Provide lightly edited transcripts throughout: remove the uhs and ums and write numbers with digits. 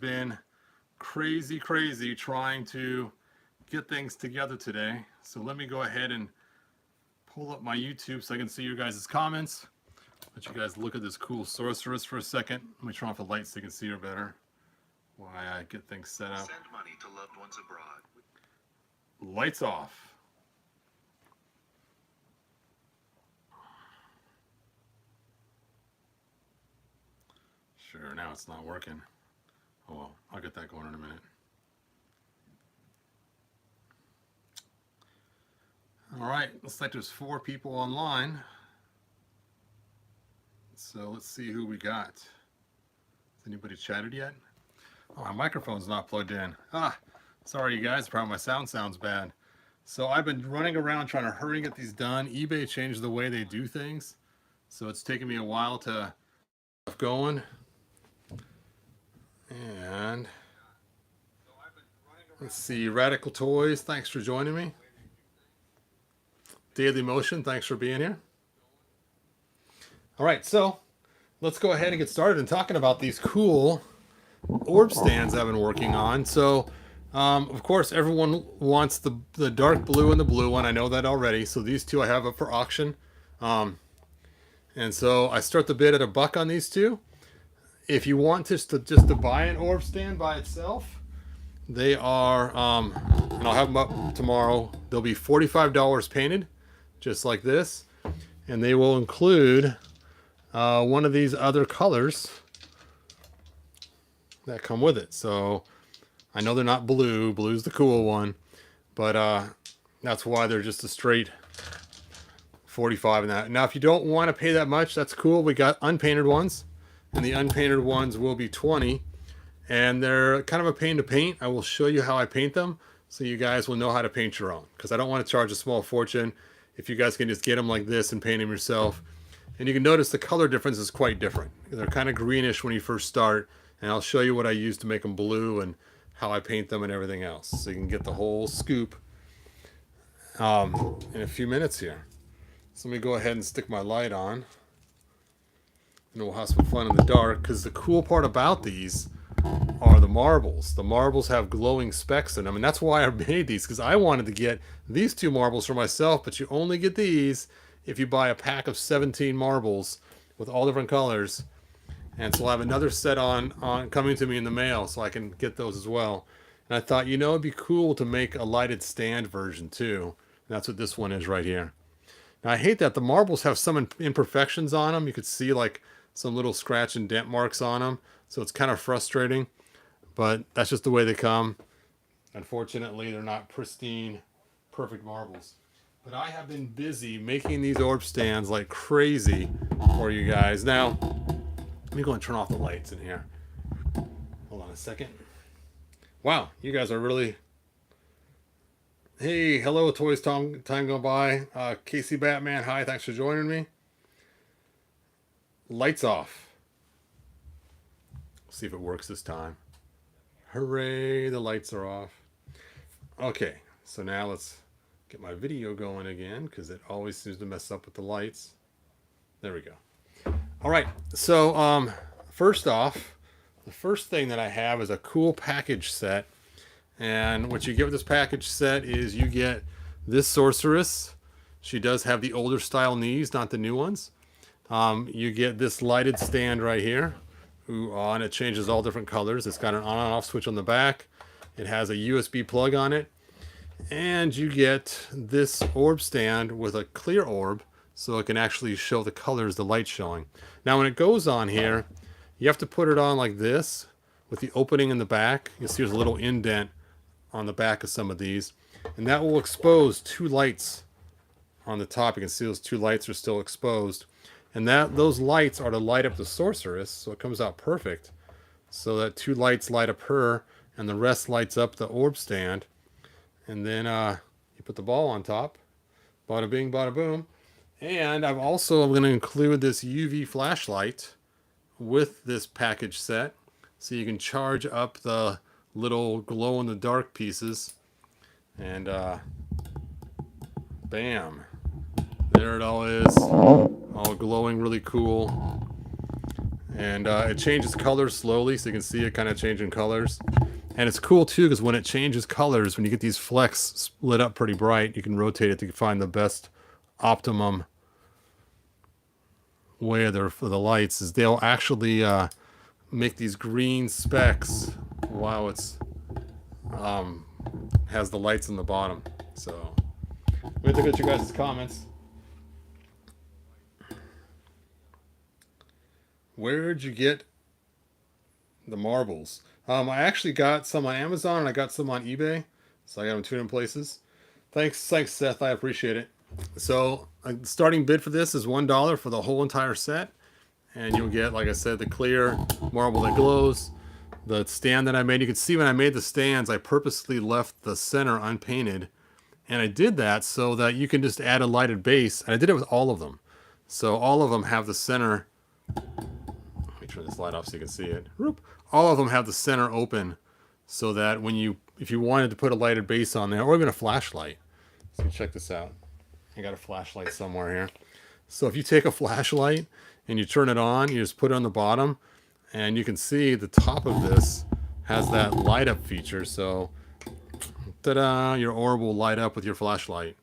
been crazy trying to get things together today. So let me go ahead and pull up my YouTube so I can see your guys' comments. Let you guys look at this cool sorceress for a second. Let me turn off the lights so you can see her better while I get things set up. Send money to loved ones abroad. Lights off. Sure, now it's not working. Oh well, I'll get that going in a minute. All right, looks like there's 4 people online. So let's see who we got. Has anybody chatted yet? Oh, my microphone's not plugged in. Sorry you guys, probably my sound sounds bad. So I've been running around trying to hurry and get these done. eBay changed the way they do things, so it's taken me a while to get going. And let's see, Radical Toys, thanks for joining me. Daily Motion, thanks for being here. All right, so let's go ahead and get started and talking about these cool orb stands I've been working on. So, of course, everyone wants the dark blue and the blue one. I know that already. So these two I have up for auction. And so I start the bid at $1 on these two. If you want just to buy an orb stand by itself, they are, and I'll have them up tomorrow. They'll be $45 painted, just like this. And they will include one of these other colors that come with it. So I know they're not blue. Blue's the cool one, but that's why they're just a straight 45 in that. Now, if you don't want to pay that much, that's cool. We got unpainted ones, and the unpainted ones will be 20, and they're kind of a pain to paint. I will show you how I paint them so you guys will know how to paint your own, because I don't want to charge a small fortune if you guys can just get them like this and paint them yourself. And you can notice the color difference is quite different. They're kind of greenish when you first start, and I'll show you what I use to make them blue and how I paint them and everything else, so you can get the whole scoop in a few minutes here. So let me go ahead and stick my light on, and we'll have some fun in the dark, because the cool part about these are the marbles. The marbles have glowing specks in them, and that's why I made these, because I wanted to get these 2 marbles for myself, but you only get these if you buy a pack of 17 marbles with all different colors. And so I'll have another set on coming to me in the mail, so I can get those as well. And I thought, you know, it'd be cool to make a lighted stand version too. And that's what this one is right here. Now, I hate that the marbles have some imperfections on them. You could see like some little scratch and dent marks on them. So it's kind of frustrating, but that's just the way they come. Unfortunately, they're not pristine, perfect marbles. But I have been busy making these orb stands like crazy for you guys. Now, let me go and turn off the lights in here. Hold on a second. Wow, you guys are really... Hey, hello, Toys Time Gone By. Casey Batman, hi, thanks for joining me. Lights off. See if it works this time. Hooray, the lights are off. Okay, so now let's get my video going again, because it always seems to mess up with the lights. There we go. All right, so first off, the first thing that I have is a cool package set. And what you get with this package set is you get this sorceress. She does have the older style knees, not the new ones. You get this lighted stand right here. And it changes all different colors. It's got an on and off switch on the back. It has a USB plug on it. And you get this orb stand with a clear orb, so it can actually show the colors the light's showing. Now when it goes on here, you have to put it on like this with the opening in the back. You see there's a little indent on the back of some of these, and that will expose 2 lights on the top. You can see those 2 lights are still exposed, and those lights are to light up the sorceress, so it comes out perfect. So that 2 lights light up her, and the rest lights up the orb stand. And then you put the ball on top. Bada bing, bada boom. And I'm also going to include this UV flashlight with this package set, so you can charge up the little glow in the dark pieces. And bam, there it all is, all glowing really cool. And it changes colors slowly, so you can see it kind of changing colors. And it's cool too, because when it changes colors, when you get these flecks lit up pretty bright, you can rotate it to find the best optimum way for the lights. Is they'll actually make these green specks while it's has the lights in the bottom. So let me take a look at your guys' comments. Where'd you get the marbles? I actually got some on Amazon and I got some on eBay. So I got them two different places. Thanks, Seth. I appreciate it. So the starting bid for this is $1 for the whole entire set. And you'll get, like I said, the clear marble that glows. The stand that I made. You can see when I made the stands, I purposely left the center unpainted. And I did that so that you can just add a lighted base. And I did it with all of them. So all of them have the center. Let me turn this light off so you can see it. All of them have the center open so that if you wanted to put a lighted base on there, or even a flashlight. So check this out. I got a flashlight somewhere here. So if you take a flashlight and you turn it on, you just put it on the bottom, and you can see the top of this has that light up feature. So ta-da, your orb will light up with your flashlight.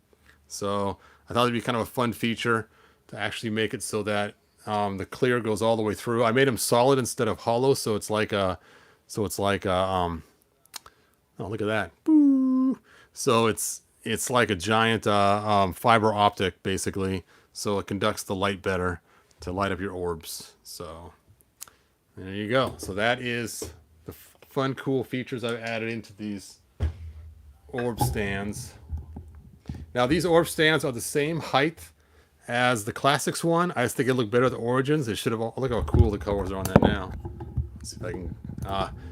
So I thought it'd be kind of a fun feature to actually make it so that the clear goes all the way through. I made them solid instead of hollow, so it's like a, oh, look at that. Boo. So it's like a giant fiber optic, basically. So it conducts the light better to light up your orbs. So there you go. So that is the fun, cool features I've added into these orb stands. Now these orb stands are the same height as the Classics one. I just think it looked better at the Origins. They should have. Look how cool the colors are on that now. Let's see if I can.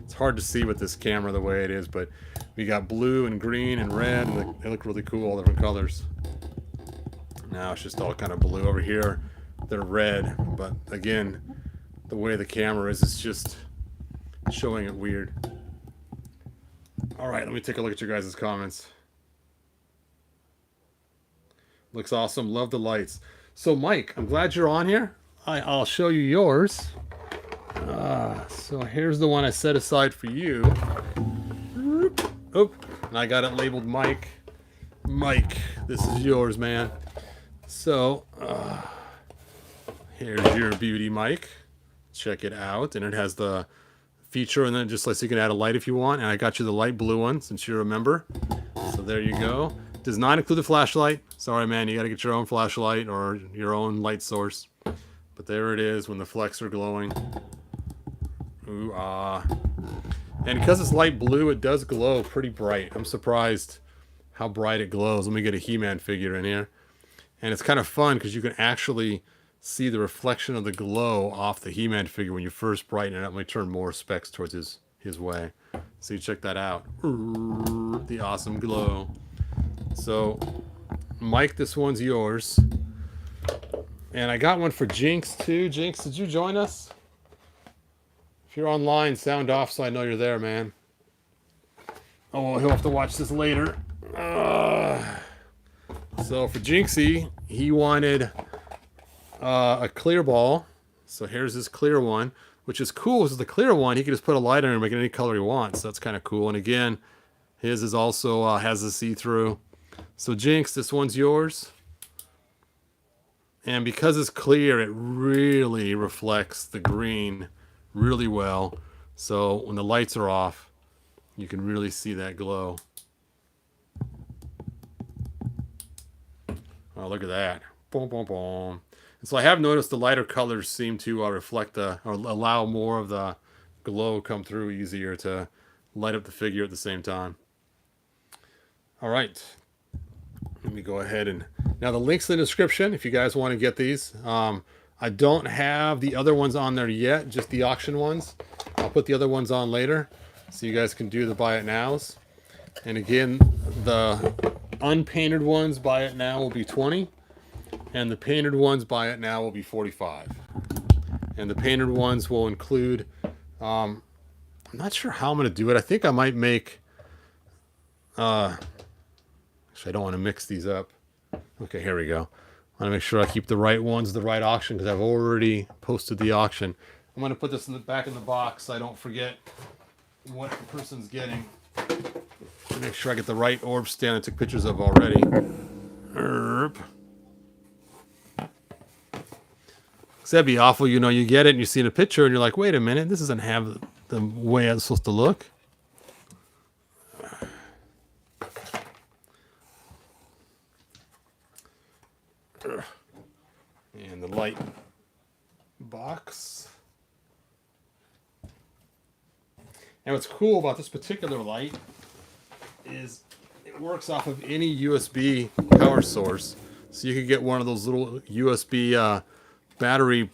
It's hard to see with this camera the way it is, but we got blue and green and red, and they look really cool, all different colors. Now it's just all kind of blue over here. They're red, but again, the way the camera is, it's just showing it weird. All right, let me take a look at your guys' comments. Looks awesome. Love the lights. So, Mike, I'm glad you're on here. I'll show you yours. So here's the one I set aside for you. Oh, and I got it labeled Mike. Mike, this is yours, man. So, here's your beauty, Mike. Check it out. And it has the feature, and then it just lets you can add a light if you want. And I got you the light blue one, since you're a member. So there you go. Does not include the flashlight. Sorry, man, you got to get your own flashlight or your own light source. But there it is when the flecks are glowing. Ooh, ah. And because it's light blue, it does glow pretty bright. I'm surprised how bright it glows. Let me get a He-Man figure in here. And it's kind of fun because you can actually see the reflection of the glow off the He-Man figure when you first brighten it up. Let me turn more specs towards his way. So you check that out. Ooh, the awesome glow. So, Mike, this one's yours. And I got one for Jinx, too. Jinx, did you join us? If you're online, sound off so I know you're there, man. Oh, he'll have to watch this later. So, for Jinxie, he wanted a clear ball. So, here's his clear one, which is cool. This is the clear one. He can just put a light on it and make it any color he wants. So, that's kind of cool. And again, his is also has a see-through. So Jinx, this one's yours. And because it's clear, it really reflects the green really well. So when the lights are off, you can really see that glow. Oh, look at that. Boom, boom, boom. And so I have noticed the lighter colors seem to reflect or allow more of the glow come through easier to light up the figure at the same time. All right. Let me go ahead and... Now, the link's in the description if you guys want to get these. I don't have the other ones on there yet, just the auction ones. I'll put the other ones on later so you guys can do the buy it nows. And again, the unpainted ones buy it now will be 20, and the painted ones buy it now will be 45. And the painted ones will include... I'm not sure how I'm going to do it. I think I might make... I don't want to mix these up. Okay, here we go. I want to make sure I keep the right ones, the right auction, because I've already posted the auction. I'm going to put this in the back in the box so I don't forget what the person's getting. Make sure I get the right orb stand I took pictures of already. Erp. That'd be awful, you know, you get it and you see the picture and you're like, wait a minute, this doesn't have the way it's supposed to look. And the light box. And what's cool about this particular light is it works off of any USB power source. So you could get one of those little USB battery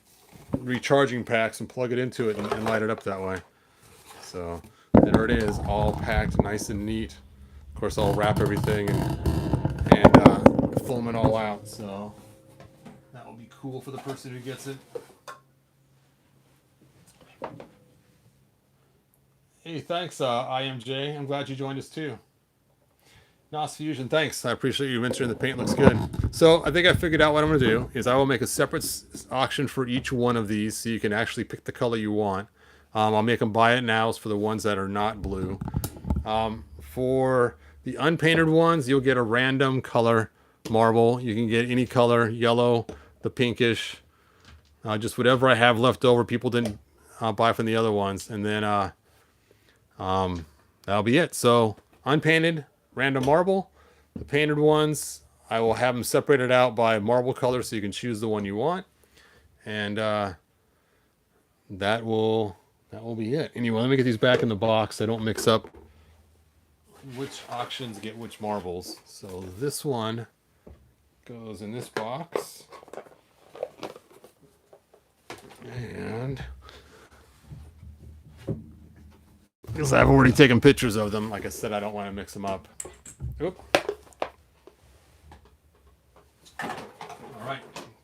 recharging packs and plug it into it and light it up that way. So there it is, all packed nice and neat. Of course, I'll wrap everything and foam it all out. So that will be cool for the person who gets it. Hey, thanks, IMJ. I'm glad you joined us too. NOS Fusion, thanks. I appreciate you mentioning the paint looks good. So I think I figured out what I'm going to do is I will make a separate auction for each one of these so you can actually pick the color you want. I'll make them buy it nows for the ones that are not blue. For the unpainted ones, you'll get a random color marble. You can get any color, yellow, the pinkish, just whatever I have left over. People didn't buy from the other ones. And then that'll be it. So unpainted, random marble. The painted ones, I will have them separated out by marble color so you can choose the one you want. And that will be it. Anyway, let me get these back in the box. I don't mix up which auctions get which marbles. So this one goes in this box. And because I've already taken pictures of them, like I said, I don't want to mix them up. Oop. All right,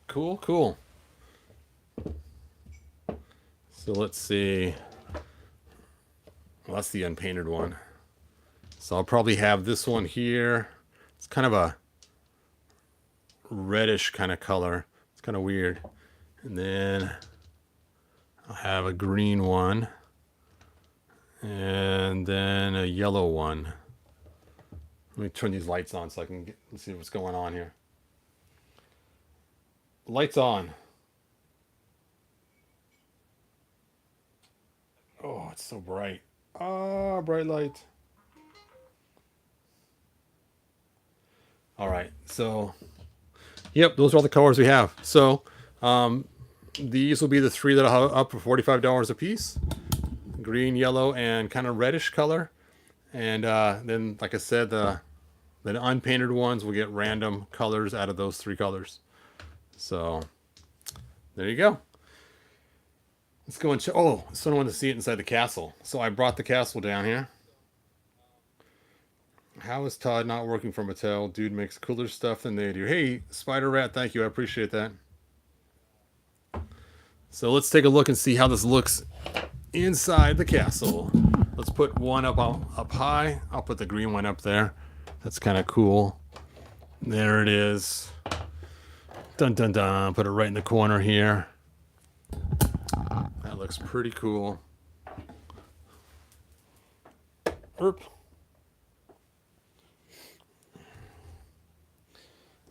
cool. So let's see. Well, that's the unpainted one. So I'll probably have this one here. It's kind of a reddish kind of color. It's kind of weird. And then I'll have a green one. And then a yellow one. Let me turn these lights on so I can see what's going on here. Lights on. Oh, it's so bright. Ah, bright light. All right, so, yep, those are all the colors we have. So, these will be the three that I'll have up for $45 a piece. Green, yellow, and kind of reddish color. And then, like I said, the unpainted ones will get random colors out of those three colors. So, there you go. Let's go and check. Oh, someone wanted to see it inside the castle. So I brought the castle down here. How is Todd not working for Mattel? Dude makes cooler stuff than they do. Hey, Spider Rat, thank you. I appreciate that. So let's take a look and see how this looks inside the castle. Let's put one up high. I'll put the green one up there. That's kind of cool. There it is. Dun dun dun. Put it right in the corner here. That looks pretty cool. Erp.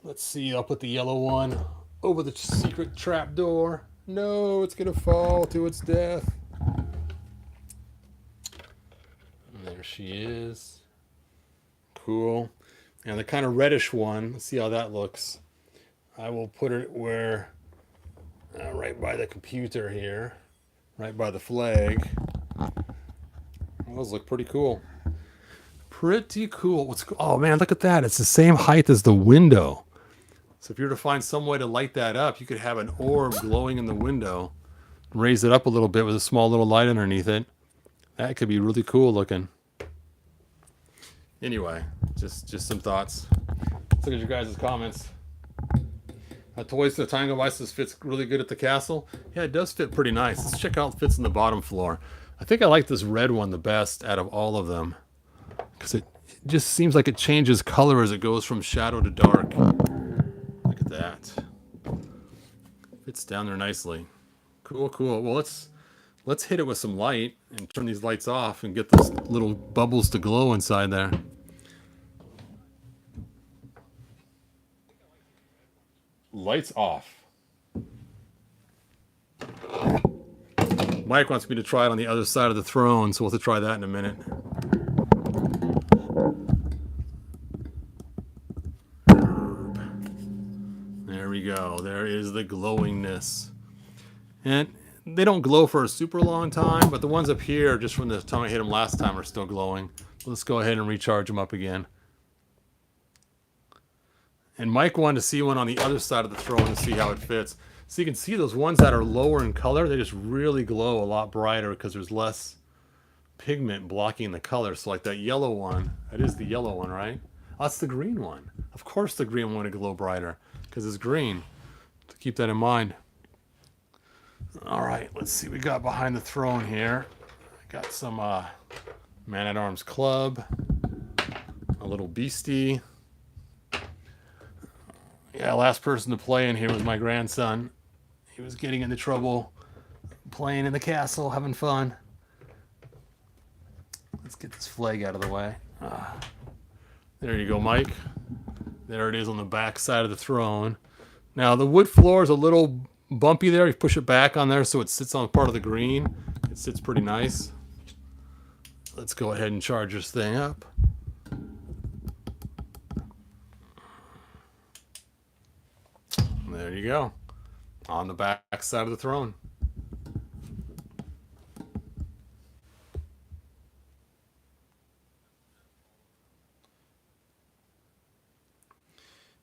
Let's see. I'll put the yellow one over the secret trap door. No, it's gonna fall to its death. And there she is. Cool. And the kind of reddish one, let's see how that looks. I will put it where, right by the computer here, right by the flag. Those look pretty cool. Pretty cool. Oh man, look at that. It's the same height as the window. So if you were to find some way to light that up, you could have an orb glowing in the window, raise it up a little bit with a small little light underneath it. That could be really cool looking. Anyway, just some thoughts. Let's look at your guys' comments. Toys to the Tango Vices fits really good at the castle. Yeah, it does fit pretty nice. Let's check out fits in the bottom floor. I think I like this red one the best out of all of them, because it just seems like it changes color as it goes from shadow to dark. Look at that. Fits down there nicely. Cool. Well, let's let's hit it with some light and turn these lights off and get those little bubbles to glow inside there. Lights off. Mike wants me to try it on the other side of the throne, so we'll have to try that in a minute. There we go. There is the glowingness. And they don't glow for a super long time, but the ones up here, just from the time I hit them last time, are still glowing. Let's go ahead and recharge them up again. And Mike wanted to see one on the other side of the throne to see how it fits. So you can see those ones that are lower in color, they just really glow a lot brighter because there's less pigment blocking the color. So like that yellow one, that is the yellow one, right? Oh, that's the green one. Of course the green one would glow brighter because it's green. So keep that in mind. All right, let's see what we got behind the throne here. I got some Man-at-Arms Club, a little beastie. Yeah, last person to play in here was my grandson. He was getting into trouble playing in the castle, having fun. Let's get this flag out of the way. There you go, Mike. There it is on the back side of the throne. Now, the wood floor is a little bumpy there. You push it back on there so it sits on part of the green. It sits pretty nice. Let's go ahead and charge this thing up. There you go. On the back side of the throne.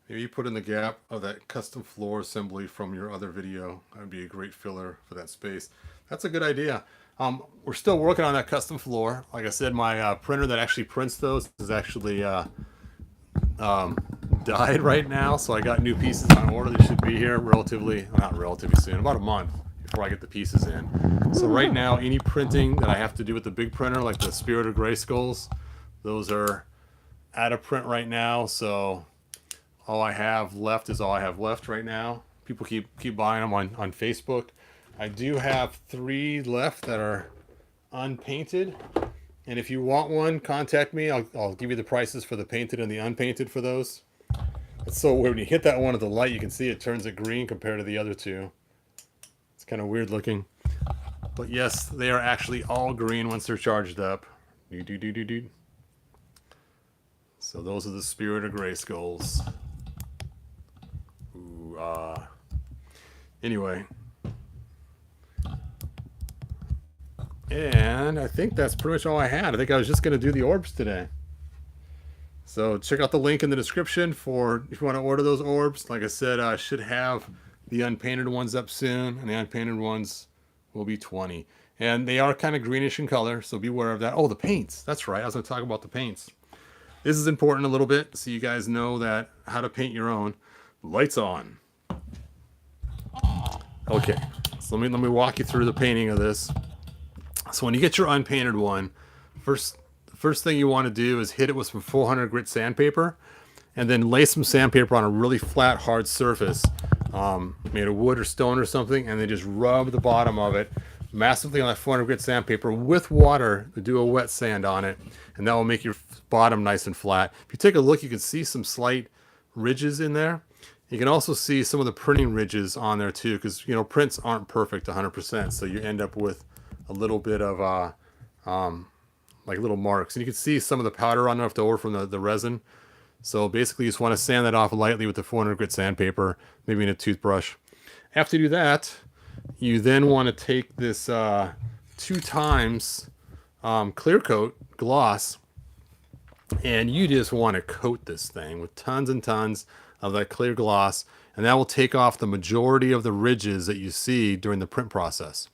Maybe you put in the gap of that custom floor assembly from your other video. That would be a great filler for that space. That's a good idea. We're still working on that custom floor. Like I said, my printer that actually prints those is actually died right now, so I got new pieces on order. They should be here not relatively soon, about a month before I get the pieces in. So right now, any printing that I have to do with the big printer, like the Spirit of Grayskulls, those are out of print right now. So all I have left is all I have left right now. People keep buying them on Facebook. I do have 3 left that are unpainted. And if you want one, contact me. I'll give you the prices for the painted and the unpainted for those. It's so weird. When you hit that one at the light, you can see it turns it green compared to the other 2. It's kind of weird looking. But yes, they are actually all green once they're charged up. So those are the Spirit of Grayskulls. Ooh, anyway. And I think that's pretty much all I had. I think I was just going to do the orbs today. So check out the link in the description for if you want to order those orbs. Like I said, I should have the unpainted ones up soon, and the unpainted ones will be 20. And they are kind of greenish in color, so be aware of that. Oh, the paints. That's right. I was going to talk about the paints. This is important a little bit, so you guys know that how to paint your own. Lights on. Okay, so let me walk you through the painting of this. So when you get your unpainted one, the first thing you want to do is hit it with some 400 grit sandpaper, and then lay some sandpaper on a really flat, hard surface, made of wood or stone or something, and then just rub the bottom of it massively on that 400 grit sandpaper with water to do a wet sand on it, and that will make your bottom nice and flat. If you take a look, you can see some slight ridges in there. You can also see some of the printing ridges on there too, because prints aren't perfect 100%, so you end up with a little bit of like little marks, and you can see some of the powder on left over from the resin. So basically you just want to sand that off lightly with the 400 grit sandpaper, maybe in a toothbrush. After you do that, you then want to take this 2 times clear coat gloss, and you just want to coat this thing with tons and tons of that clear gloss, and that will take off the majority of the ridges that you see during the print process.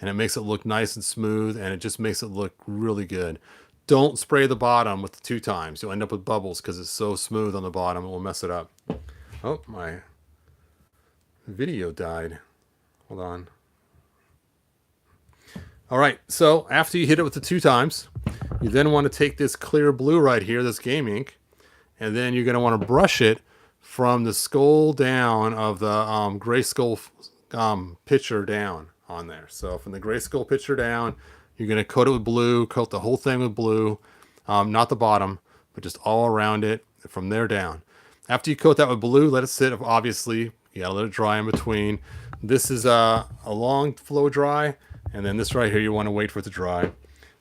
And it makes it look nice and smooth, and it just makes it look really good. Don't spray the bottom with the 2 times. You'll end up with bubbles because it's so smooth on the bottom, it will mess it up. Oh, my video died. Hold on. All right, so after you hit it with the 2 times, you then want to take this clear blue right here, this game ink, and then you're going to want to brush it from the skull down of the Grayskull picture down. on there. So from the Grayskull picture down, you're going to coat it with blue, coat the whole thing with blue, not the bottom, but just all around it from there down. After you coat that with blue, let it sit. Obviously, you got to let it dry in between. This is a long flow dry, and then this right here, you want to wait for it to dry.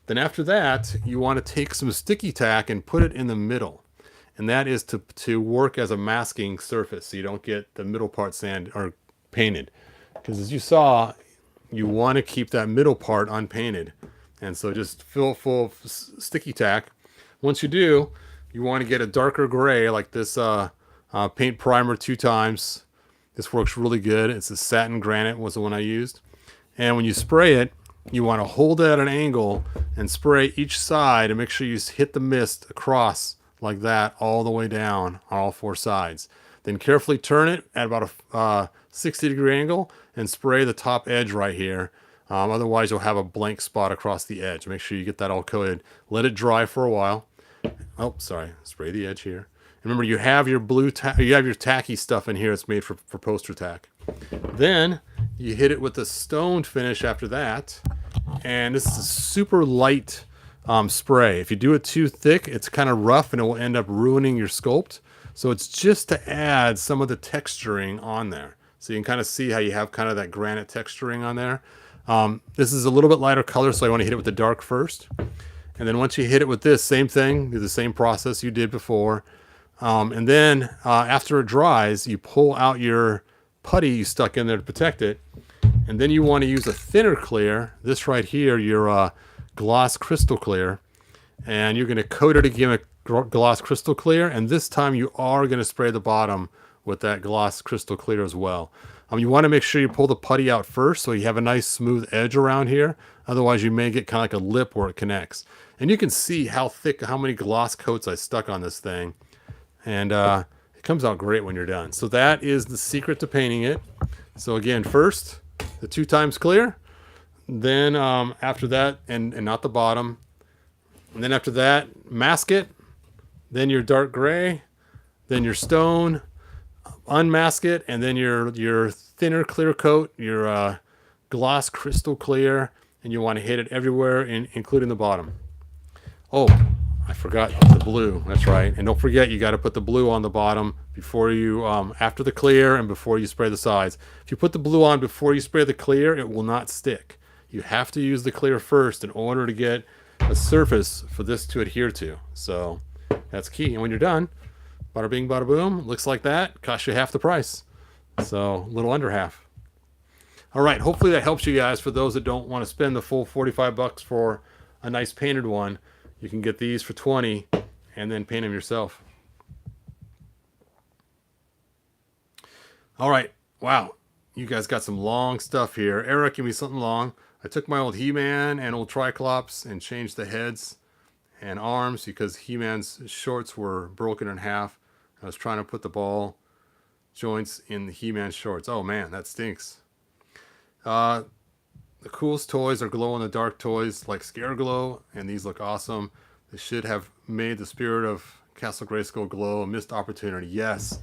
Then after that, you want to take some sticky tack and put it in the middle. And that is to work as a masking surface so you don't get the middle part sand or painted. Because as you saw, you want to keep that middle part unpainted. And so just fill full of sticky tack. Once you do, you want to get a darker gray like this paint primer 2 times. This works really good. It's a satin granite was the one I used. And when you spray it, you want to hold it at an angle and spray each side and make sure you hit the mist across like that all the way down on all 4 sides. Then carefully turn it at about a 60-degree angle and spray the top edge right here. Otherwise, you'll have a blank spot across the edge. Make sure you get that all coated. Let it dry for a while. Oh, sorry. Spray the edge here. And remember, you have your you have your tacky stuff in here. It's made for poster tack. Then you hit it with a stoned finish after that. And this is a super light spray. If you do it too thick, it's kind of rough and it will end up ruining your sculpt. So it's just to add some of the texturing on there. So you can kind of see how you have kind of that granite texturing on there. This is a little bit lighter color, so I want to hit it with the dark first. And then once you hit it with this, same thing, do the same process you did before. And then after it dries, you pull out your putty you stuck in there to protect it. And then you want to use a thinner clear. This right here, your gloss crystal clear. And you're going to coat it again with gloss crystal clear. And this time you are going to spray the bottom with that gloss crystal clear as well. You want to make sure you pull the putty out first so you have a nice smooth edge around here. Otherwise, you may get kind of like a lip where it connects. And you can see how thick, how many gloss coats I stuck on this thing. And it comes out great when you're done. So that is the secret to painting it. So again, first, the 2 times clear. Then after that, and not the bottom. And then after that, mask it. Then your dark gray. Then your stone. Unmask it. And then your thinner clear coat. Your gloss crystal clear. And you want to hit it everywhere, including the bottom. Oh, I forgot the blue. That's right. And don't forget, you got to put the blue on the bottom before you, after the clear and before you spray the sides. If you put the blue on before you spray the clear, it will not stick. You have to use the clear first in order to get a surface for this to adhere to. So that's key. And when you're done, bada bing, bada boom, looks like that. Costs you half the price. So a little under half. All right. Hopefully that helps you guys. For those that don't want to spend the full 45 bucks for a nice painted one, you can get these for 20 and then paint them yourself. All right. Wow. You guys got some long stuff here. Eric, give me something long. I took my old He-Man and old Triclops and changed the heads and arms because He-Man's shorts were broken in half. I was trying to put the ball joints in the He-Man shorts. Oh man, that stinks. The coolest toys are glow-in-the-dark toys like Scare Glow, and these look awesome. They should have made the Spirit of Castle Grayskull glow. A missed opportunity. Yes.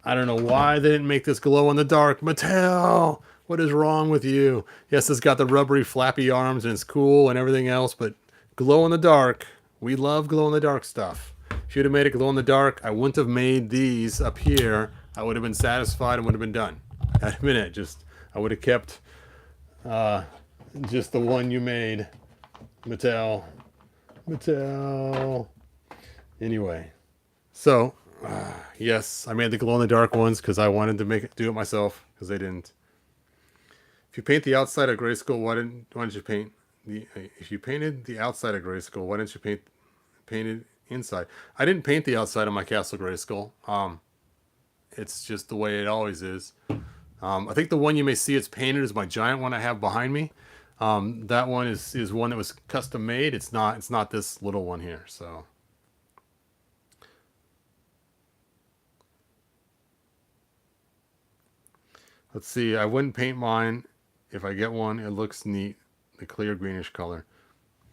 I don't know why they didn't make this glow-in-the-dark. Mattel! What is wrong with you? Yes, it's got the rubbery flappy arms and it's cool and everything else, but glow-in-the-dark. We love glow-in-the-dark stuff. If you'd have made it glow-in-the-dark, I wouldn't have made these up here. I would have been satisfied and would have been done. At a minute, I would have kept just the one you made. Mattel. Anyway, so yes, I made the glow-in-the-dark ones because I wanted to do it myself because they didn't. If you paint the outside of Grayskull, why didn't you paint the? If you painted the outside of Grayskull, why didn't you paint it inside? I didn't paint the outside of my Castle Grayskull. It's just the way it always is. I think the one you may see it's painted is my giant one I have behind me. That one is one that was custom made. It's not this little one here. So let's see. I wouldn't paint mine. If I get one, it looks neat. The clear greenish color.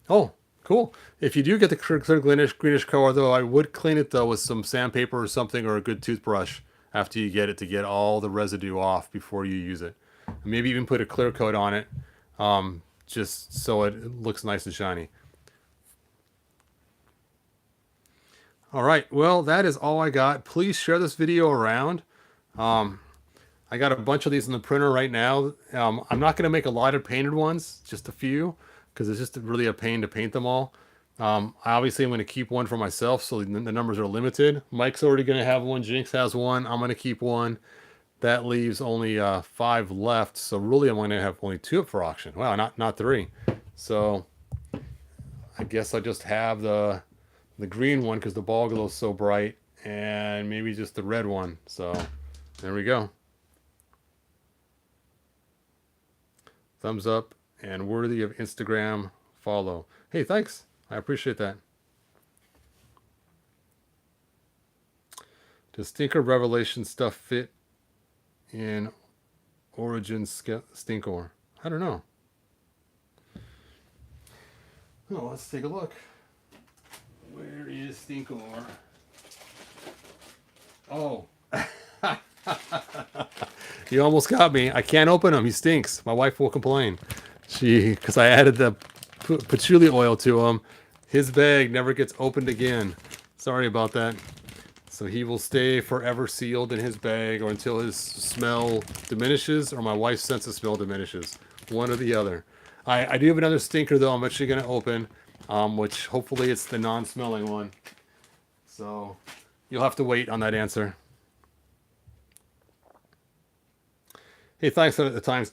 Oh, cool. If you do get the clear greenish color though, I would clean it though with some sandpaper or something or a good toothbrush after you get it to get all the residue off before you use it. Maybe even put a clear coat on it, just so it looks nice and shiny. All right, well, that is all I got. Please share this video around. I got a bunch of these in the printer right now. I'm not going to make a lot of painted ones, just a few, because it's just really a pain to paint them all. Obviously, I'm going to keep one for myself, so the numbers are limited. Mike's already going to have one. Jinx has one. I'm going to keep one. That leaves only 5 left. So really, I'm going to have only 2 up for auction. Wow, not 3. So I guess I just have the green one because the ball glow's so bright, and maybe just the red one. So there we go. Thumbs up and worthy of Instagram follow. Hey, thanks. I appreciate that. Does Stinker Revelation stuff fit in Origin Stinkor? I don't know. Oh, let's take a look. Where is Stinkor? Oh. You almost got me. I can't open him. He stinks. My wife will complain. Because I added the patchouli oil to him. His bag never gets opened again. Sorry about that. So he will stay forever sealed in his bag, or until his smell diminishes or my wife's sense of smell diminishes. One or the other. I do have another stinker, though, I'm actually going to open, which hopefully it's the non-smelling one. So you'll have to wait on that answer. Hey, thanks for the times,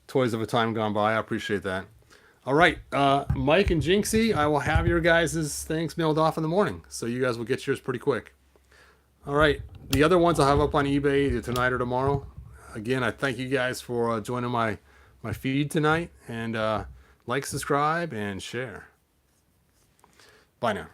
Toys of a Time Gone By. I appreciate that. All right, Mike and Jinxie, I will have your guys' things mailed off in the morning, so you guys will get yours pretty quick. All right, the other ones I'll have up on eBay either tonight or tomorrow. Again, I thank you guys for joining my feed tonight, and like, subscribe, and share. Bye now.